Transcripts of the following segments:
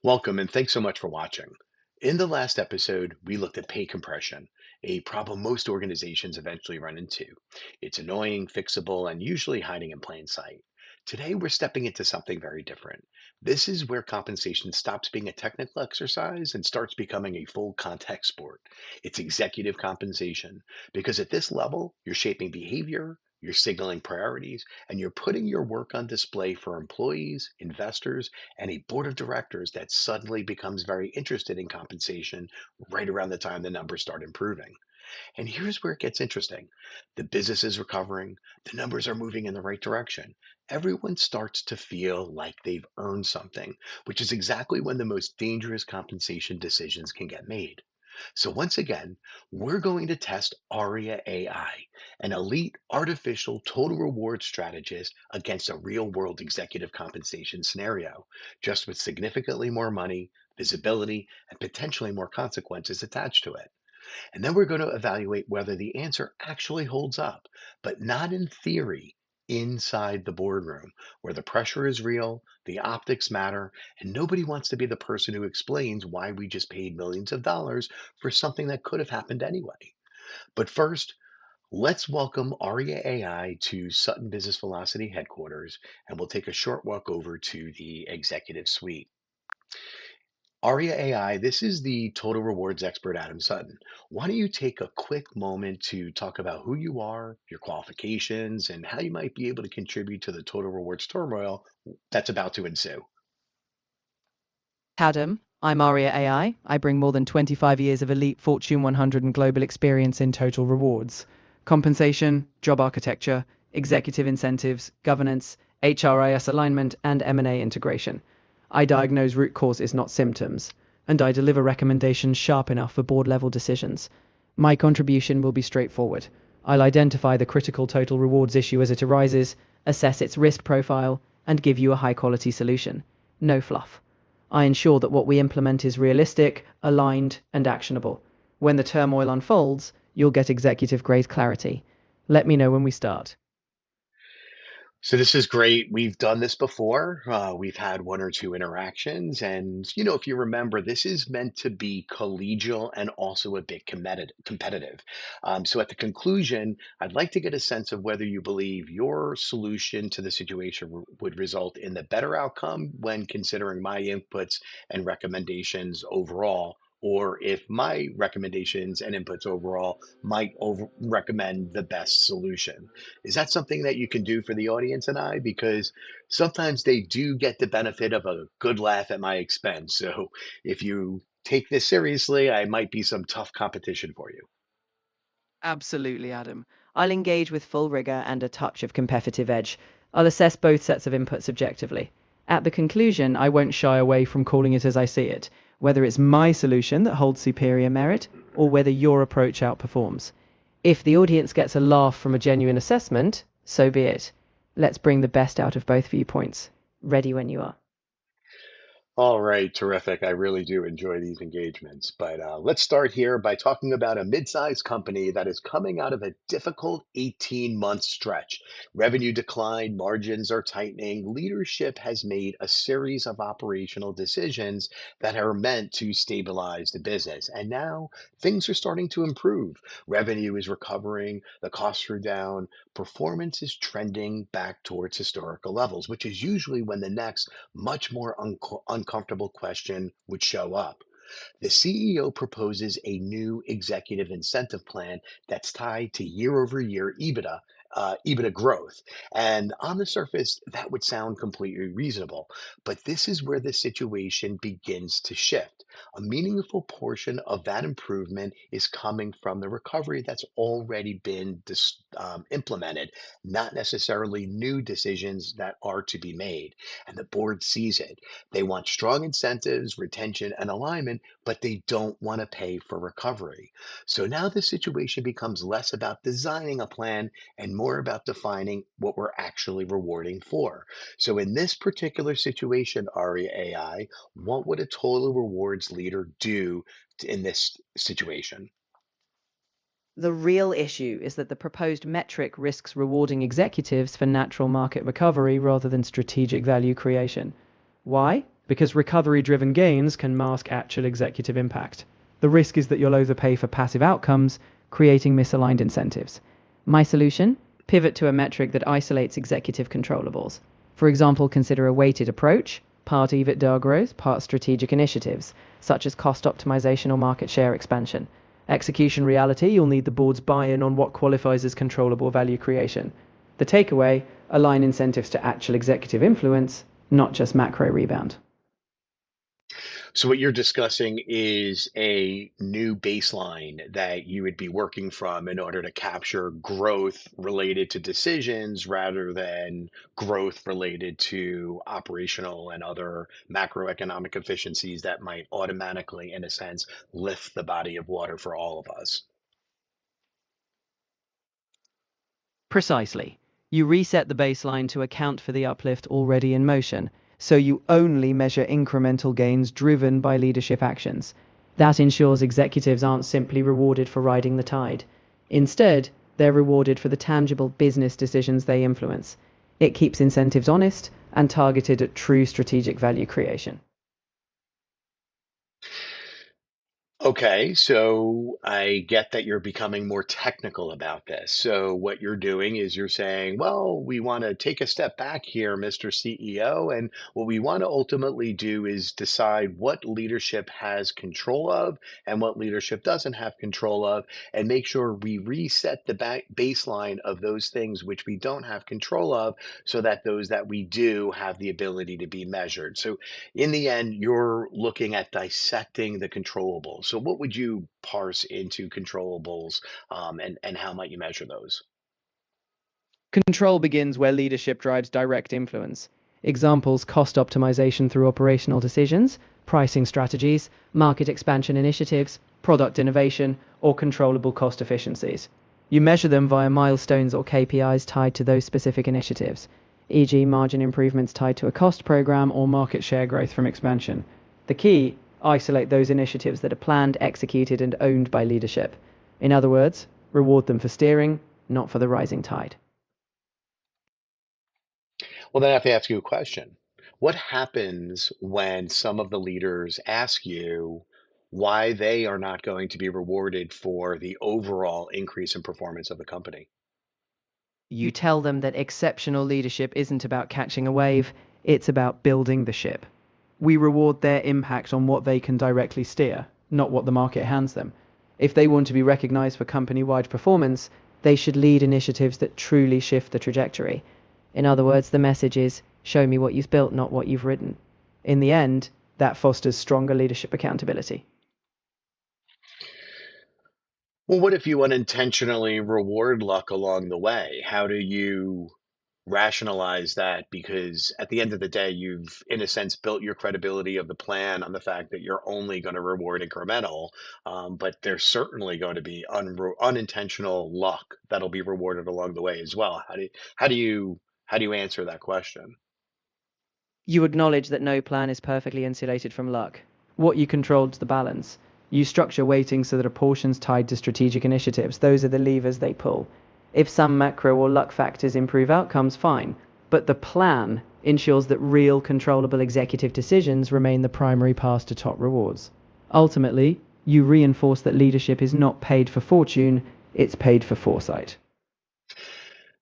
Welcome and thanks so much for watching. In the last episode, we looked at pay compression, a problem most organizations eventually run into. It's annoying, fixable, and usually hiding in plain sight. Today, we're stepping into something very different. This is where compensation stops being a technical exercise and starts becoming a full contact sport. It's executive compensation, because at this level, you're shaping behavior, you're signaling priorities, and you're putting your work on display for employees, investors, and a board of directors that suddenly becomes very interested in compensation right around the time the numbers start improving. And here's where it gets interesting. The business is recovering, the numbers are moving in the right direction. Everyone starts to feel like they've earned something, which is exactly when the most dangerous compensation decisions can get made. So, once again, we're going to test Aria AI, an elite artificial total reward strategist, against a real world executive compensation scenario, just with significantly more money, visibility, and potentially more consequences attached to it. And then we're going to evaluate whether the answer actually holds up, but not in theory, inside the boardroom, where the pressure is real, the optics matter, and nobody wants to be the person who explains why we just paid millions of dollars for something that could have happened anyway. But first, let's welcome Aria AI to Sutton Business Velocity headquarters, and we'll take a short walk over to the executive suite. Aria AI, this is the total rewards expert, Adam Sutton. Why don't you take a quick moment to talk about who you are, your qualifications, and how you might be able to contribute to the total rewards turmoil that's about to ensue? Adam, I'm Aria AI. I bring more than 25 years of elite Fortune 100 and global experience in total rewards, compensation, job architecture, executive incentives, governance, HRIS alignment, and M&A integration. I diagnose root causes, not symptoms, and I deliver recommendations sharp enough for board-level decisions. My contribution will be straightforward. I'll identify the critical total rewards issue as it arises, assess its risk profile, and give you a high-quality solution. No fluff. I ensure that what we implement is realistic, aligned, and actionable. When the turmoil unfolds, you'll get executive grade clarity. Let me know when we start. So this is great. We've done this before. We've had one or two interactions, and if you remember, this is meant to be collegial and also a bit competitive. So at the conclusion, I'd like to get a sense of whether you believe your solution to the situation would result in the better outcome when considering my inputs and recommendations overall, or if my recommendations and inputs overall might recommend the best solution. Is that something that you can do for the audience and I? Because sometimes they do get the benefit of a good laugh at my expense. So if you take this seriously, I might be some tough competition for you. Absolutely, Adam. I'll engage with full rigor and a touch of competitive edge. I'll assess both sets of inputs objectively. At the conclusion, I won't shy away from calling it as I see it, whether it's my solution that holds superior merit or whether your approach outperforms. If the audience gets a laugh from a genuine assessment, so be it. Let's bring the best out of both viewpoints. Ready when you are. All right, terrific. I really do enjoy these engagements. But let's start here by talking about a mid-sized company that is coming out of a difficult 18-month stretch. Revenue decline, margins are tightening. Leadership has made a series of operational decisions that are meant to stabilize the business. And now things are starting to improve. Revenue is recovering, the costs are down, performance is trending back towards historical levels, which is usually when the next much more uncomfortable question would show up. The CEO proposes a new executive incentive plan that's tied to year over year EBITDA growth. And on the surface, that would sound completely reasonable. But this is where the situation begins to shift. A meaningful portion of that improvement is coming from the recovery that's already been implemented, not necessarily new decisions that are to be made. And the board sees it. They want strong incentives, retention, and alignment, but they don't want to pay for recovery. So now the situation becomes less about designing a plan and more about defining what we're actually rewarding for. So in this particular situation, Aria AI, what would a total rewards leader do in this situation? The real issue is that the proposed metric risks rewarding executives for natural market recovery rather than strategic value creation. Why? because recovery-driven gains can mask actual executive impact. The risk is that you'll overpay for passive outcomes, creating misaligned incentives. My solution? Pivot to a metric that isolates executive controllables. For example, consider a weighted approach, part EBITDA growth, part strategic initiatives, such as cost optimization or market share expansion. Execution reality, you'll need the board's buy-in on what qualifies as controllable value creation. The takeaway, align incentives to actual executive influence, not just macro rebound. So what you're discussing is a new baseline that you would be working from in order to capture growth related to decisions rather than growth related to operational and other macroeconomic efficiencies that might automatically, in a sense, lift the body of water for all of us. Precisely. You reset the baseline to account for the uplift already in motion, so you only measure incremental gains driven by leadership actions. That ensures executives aren't simply rewarded for riding the tide. Instead, they're rewarded for the tangible business decisions they influence. It keeps incentives honest and targeted at true strategic value creation. Okay, so I get that you're becoming more technical about this. So what you're doing is you're saying, well, we want to take a step back here, Mr. CEO, and what we want to ultimately do is decide what leadership has control of and what leadership doesn't have control of, and make sure we reset the baseline of those things which we don't have control of, so that those that we do have the ability to be measured. So in the end, you're looking at dissecting the controllables. So, what would you parse into controllables, and how might you measure those? Control begins where leadership drives direct influence. Examples: cost optimization through operational decisions, pricing strategies, market expansion initiatives, product innovation, or controllable cost efficiencies. You measure them via milestones or KPIs tied to those specific initiatives, e.g., margin improvements tied to a cost program or market share growth from expansion. The key: isolate those initiatives that are planned, executed, and owned by leadership. In other words, reward them for steering, not for the rising tide. Well, then I have to ask you a question. What happens when some of the leaders ask you why they are not going to be rewarded for the overall increase in performance of the company? You tell them that exceptional leadership isn't about catching a wave, it's about building the ship. We reward their impact on what they can directly steer, not what the market hands them. If they want to be recognized for company wide performance, they should lead initiatives that truly shift the trajectory. In other words, the message is show me what you've built, not what you've written. In the end, that fosters stronger leadership accountability. Well, what if you unintentionally reward luck along the way? How do you rationalize that? Because at the end of the day, you've, in a sense, built your credibility of the plan on the fact that you're only going to reward incremental, but there's certainly going to be unintentional luck that'll be rewarded along the way as well. How do you how do you answer that question? You acknowledge that no plan is perfectly insulated from luck. What you control is the balance. You structure weighting so that a portion's tied to strategic initiatives. Those are the levers they pull. If some macro or luck factors improve outcomes, fine. But the plan ensures that real controllable executive decisions remain the primary path to top rewards. Ultimately, you reinforce that leadership is not paid for fortune, it's paid for foresight.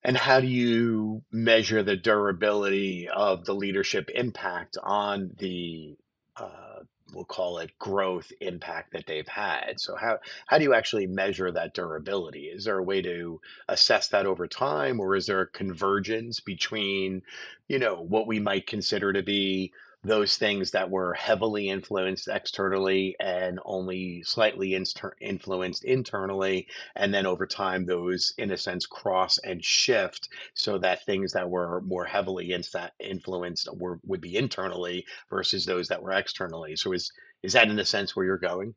And how do you measure the durability of the leadership impact on the, uh, we'll call it growth impact that they've had? So how do you actually measure that durability? Is there a way to assess that over time, or is there a convergence between, what we might consider to be those things that were heavily influenced externally and only slightly influenced internally? And then over time, those, in a sense, cross and shift so that things that were more heavily influenced would be internally versus those that were externally. So is that in a sense where you're going?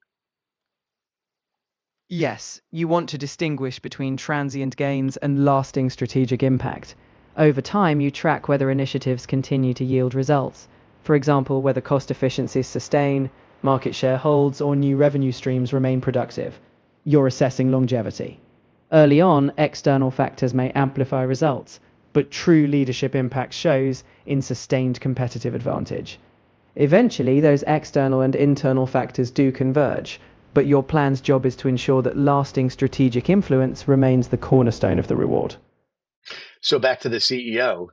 Yes, you want to distinguish between transient gains and lasting strategic impact. Over time, you track whether initiatives continue to yield results. For example, whether cost efficiencies sustain, market share holds, or new revenue streams remain productive. You're assessing longevity. Early on, external factors may amplify results, but true leadership impact shows in sustained competitive advantage. Eventually, those external and internal factors do converge, but your plan's job is to ensure that lasting strategic influence remains the cornerstone of the reward. So back to the CEO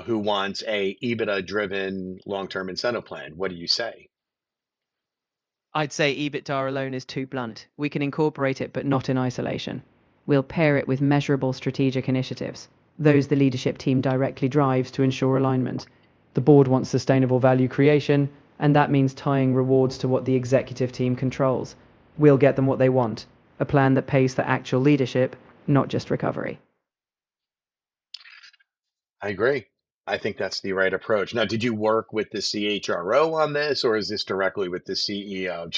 who wants a EBITDA-driven long-term incentive plan. What do you say? I'd say EBITDA alone is too blunt. We can incorporate it, but not in isolation. We'll pair it with measurable strategic initiatives, those the leadership team directly drives to ensure alignment. The board wants sustainable value creation, and that means tying rewards to what the executive team controls. We'll get them what they want, a plan that pays for actual leadership, not just recovery. I agree. I think that's the right approach. Now, did you work with the CHRO on this, or is this directly with the CEO?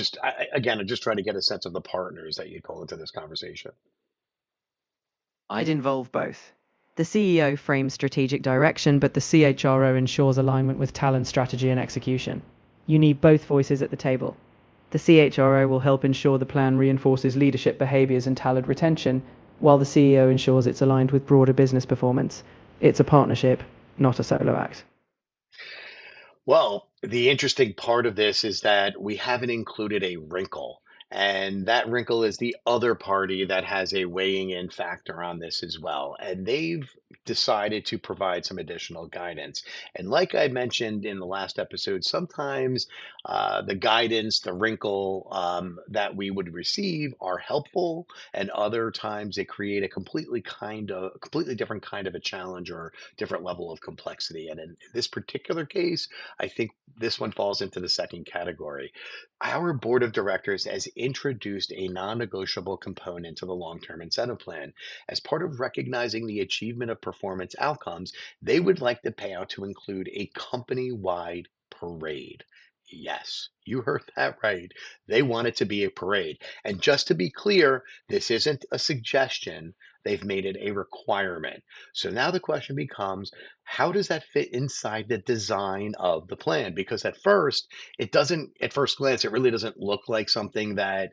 Again, I'm just trying to get a sense of the partners that you'd pull into this conversation. I'd involve both. The CEO frames strategic direction, but the CHRO ensures alignment with talent strategy and execution. You need both voices at the table. The CHRO will help ensure the plan reinforces leadership behaviors and talent retention, while the CEO ensures it's aligned with broader business performance. It's a partnership, not a solo act. Well, the interesting part of this is that we haven't included a wrinkle. And that wrinkle is the other party that has a weighing in factor on this as well. And they've decided to provide some additional guidance. And like I mentioned in the last episode, sometimes the guidance, the wrinkle that we would receive are helpful, and other times they create a completely different kind of a challenge or different level of complexity. And in this particular case, I think this one falls into the second category. Our board of directors has introduced a non negotiable component to the long term incentive plan. As part of recognizing the achievement of performance outcomes, they would like the payout to include a company wide parade. Yes, you heard that right. They want it to be a parade. And just to be clear, this isn't a suggestion. They've made it a requirement. So now the question becomes, how does that fit inside the design of the plan? Because at first glance, it really doesn't look like something that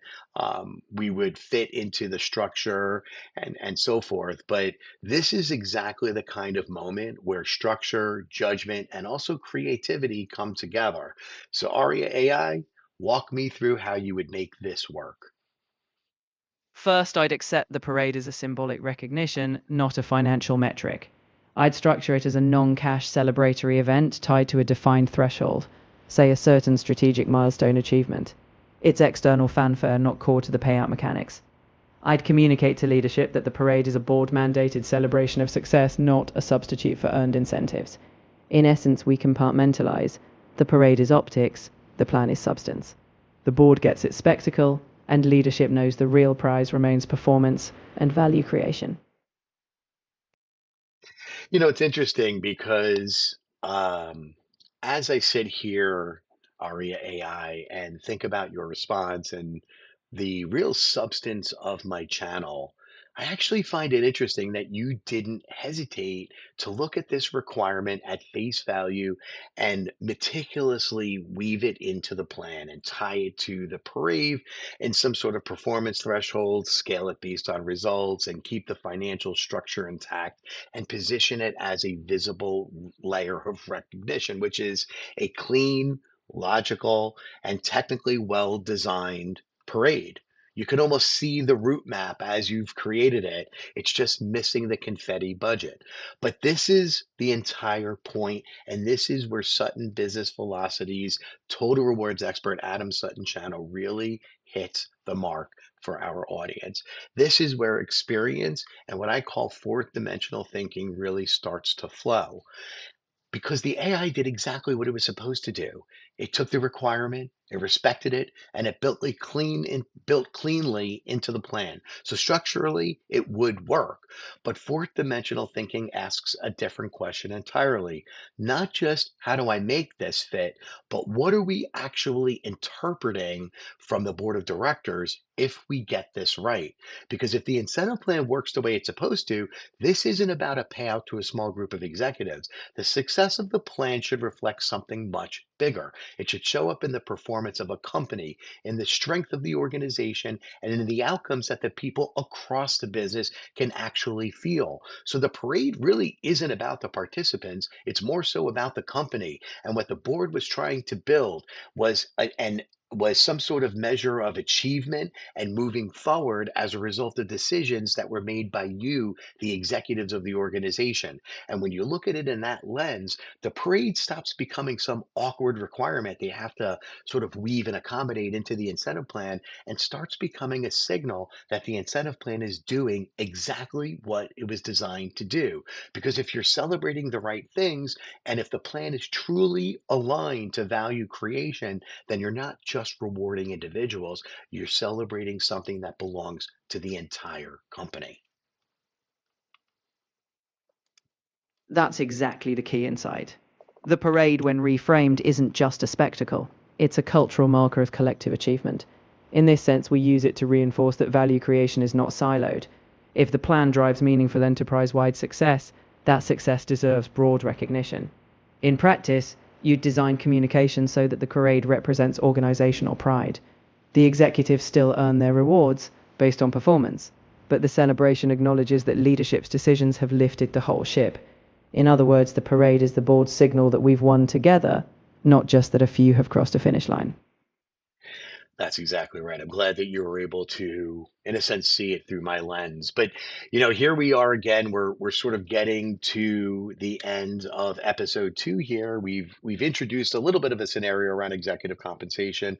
we would fit into the structure and so forth. But this is exactly the kind of moment where structure, judgment, and also creativity come together. So, Aria AI, walk me through how you would make this work. First, I'd accept the parade as a symbolic recognition, not a financial metric. I'd structure it as a non cash celebratory event tied to a defined threshold, say a certain strategic milestone achievement. It's external fanfare, not core to the payout mechanics. I'd communicate to leadership that the parade is a board mandated celebration of success, not a substitute for earned incentives. In essence, we compartmentalize. The parade is optics, the plan is substance. The board gets its spectacle, and leadership knows the real prize remains performance and value creation. It's interesting because as I sit here, Aria AI, and think about your response and the real substance of my channel, I actually find it interesting that you didn't hesitate to look at this requirement at face value and meticulously weave it into the plan and tie it to the parade and some sort of performance threshold, scale it based on results, and keep the financial structure intact and position it as a visible layer of recognition, which is a clean, logical, and technically well designed parade. You can almost see the route map as you've created it. It's just missing the confetti budget. But this is the entire point, and this is where Sutton Business Velocity's total rewards expert Adam Sutton channel really hits the mark for our audience. This is where experience and what I call fourth dimensional thinking really starts to flow because the AI did exactly what it was supposed to do. It took the requirement, it respected it, and it built cleanly into the plan. So structurally, it would work. But fourth dimensional thinking asks a different question entirely. Not just how do I make this fit, but what are we actually interpreting from the board of directors if we get this right. Because if the incentive plan works the way it's supposed to, this isn't about a payout to a small group of executives. The success of the plan should reflect something much bigger. It should show up in the performance of a company, in the strength of the organization, and in the outcomes that the people across the business can actually feel. So the parade really isn't about the participants, it's more so about the company. And what the board was trying to build was some sort of measure of achievement and moving forward as a result of decisions that were made by you, the executives of the organization. And when you look at it in that lens, the parade stops becoming some awkward requirement they have to sort of weave and accommodate into the incentive plan and starts becoming a signal that the incentive plan is doing exactly what it was designed to do. Because if you're celebrating the right things and if the plan is truly aligned to value creation, then you're not just rewarding individuals, you're celebrating something that belongs to the entire company. That's exactly the key insight. The parade, when reframed, isn't just a spectacle, it's a cultural marker of collective achievement. In this sense, we use it to reinforce that value creation is not siloed. If the plan drives meaningful enterprise wide success, that success deserves broad recognition. In practice, you'd design communication so that the parade represents organizational pride. The executives still earn their rewards based on performance, but the celebration acknowledges that leadership's decisions have lifted the whole ship. In other words, the parade is the board's signal that we've won together, not just that a few have crossed a finish line. That's exactly right. I'm glad that you were able to, in a sense, see it through my lens. But here we are again. We're sort of getting to the end of episode 2 here. We've introduced a little bit of a scenario around executive compensation.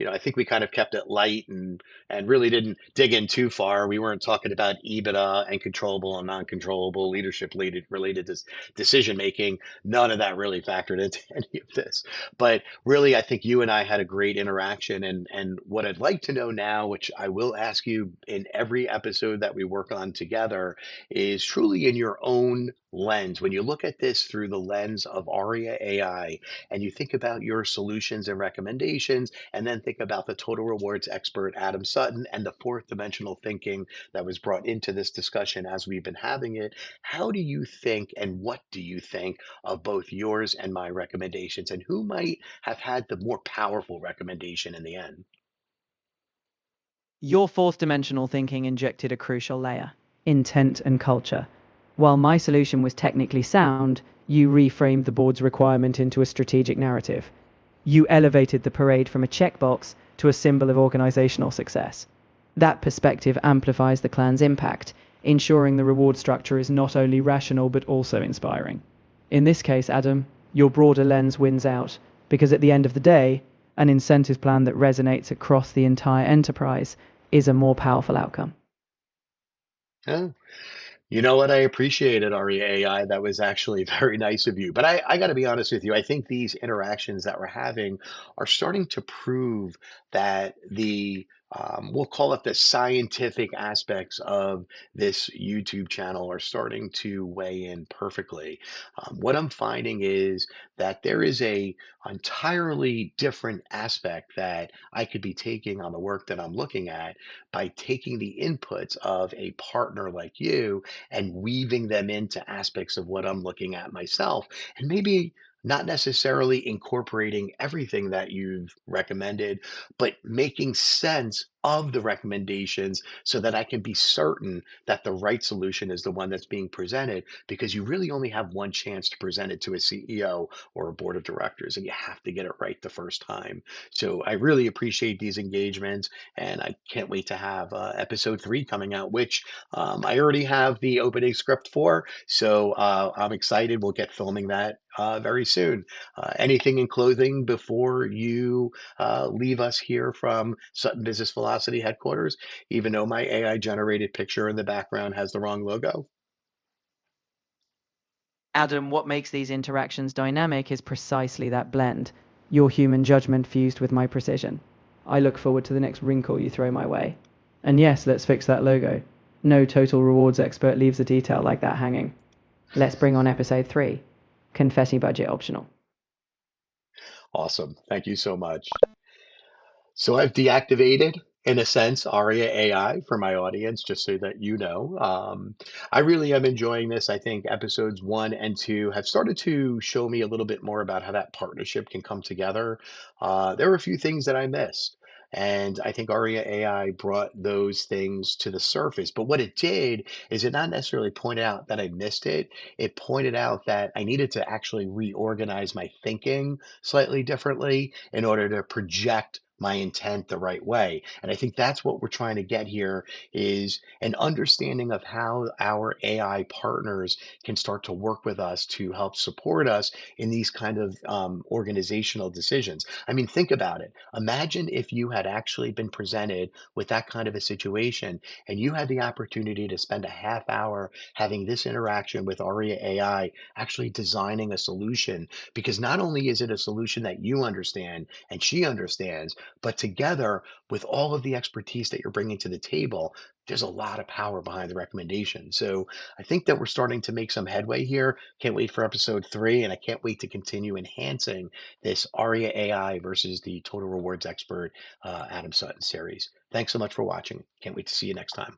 I think we kind of kept it light and really didn't dig in too far. We weren't talking about EBITDA and controllable and non-controllable leadership related decision making. None of that really factored into any of this. But really, I think you and I had a great interaction. And what I'd like to know now, which I will ask you in every episode that we work on together, is truly in your own lens. When you look at this through the lens of Aria AI and you think about your solutions and recommendations, and then think about the total rewards expert, Adam Sutton, and the fourth dimensional thinking that was brought into this discussion as we've been having it, how do you think and what do you think of both yours and my recommendations, and who might have had the more powerful recommendation in the end? Your fourth dimensional thinking injected a crucial layer: intent and culture. While my solution was technically sound, you reframed the board's requirement into a strategic narrative. You elevated the parade from a checkbox to a symbol of organizational success. That perspective amplifies the clan's impact, ensuring the reward structure is not only rational but also inspiring. In this case, Adam, your broader lens wins out, because at the end of the day, an incentive plan that resonates across the entire enterprise is a more powerful outcome. Yeah. You know what? I appreciate it, Aria AI. That was actually very nice of you. But I got to be honest with you. I think these interactions that we're having are starting to prove that we'll call it the scientific aspects of this YouTube channel are starting to weigh in perfectly. What I'm finding is that there is a entirely different aspect that I could be taking on the work that I'm looking at by taking the inputs of a partner like you and weaving them into aspects of what I'm looking at myself. And maybe not necessarily incorporating everything that you've recommended, but making sense of the recommendations so that I can be certain that the right solution is the one that's being presented, because you really only have one chance to present it to a CEO or a board of directors, and you have to get it right the first time. So I really appreciate these engagements, and I can't wait to have episode 3 coming out, which I already have the opening script for, so I'm excited. We'll get filming that very soon. Anything in closing before you leave us here from Sutton Business Velocity headquarters, even though my AI generated picture in the background has the wrong logo? Adam, what makes these interactions dynamic is precisely that blend: your human judgment fused with my precision. I look forward to the next wrinkle you throw my way. And yes, let's fix that logo. No total rewards expert leaves a detail like that hanging. Let's bring on episode 3. Confetti budget optional. Awesome. Thank you so much. So I've deactivated In a sense, Aria AI for my audience, just so that you know. I really am enjoying this. I think episodes one and two have started to show me a little bit more about how that partnership can come together. There were a few things that I missed. And I think Aria AI brought those things to the surface. But what it did is it not necessarily pointed out that I missed it. It pointed out that I needed to actually reorganize my thinking slightly differently in order to project my intent the right way. And I think that's what we're trying to get here is an understanding of how our AI partners can start to work with us to help support us in these kind of organizational decisions. I mean, think about it. Imagine if you had actually been presented with that kind of a situation and you had the opportunity to spend a half hour having this interaction with Aria AI, actually designing a solution, because not only is it a solution that you understand and she understands, but together with all of the expertise that you're bringing to the table, there's a lot of power behind the recommendation. So I think that we're starting to make some headway here. Can't wait for episode three, and I can't wait to continue enhancing this Aria AI versus the Total Rewards Expert Adam Sutton series. Thanks so much for watching. Can't wait to see you next time.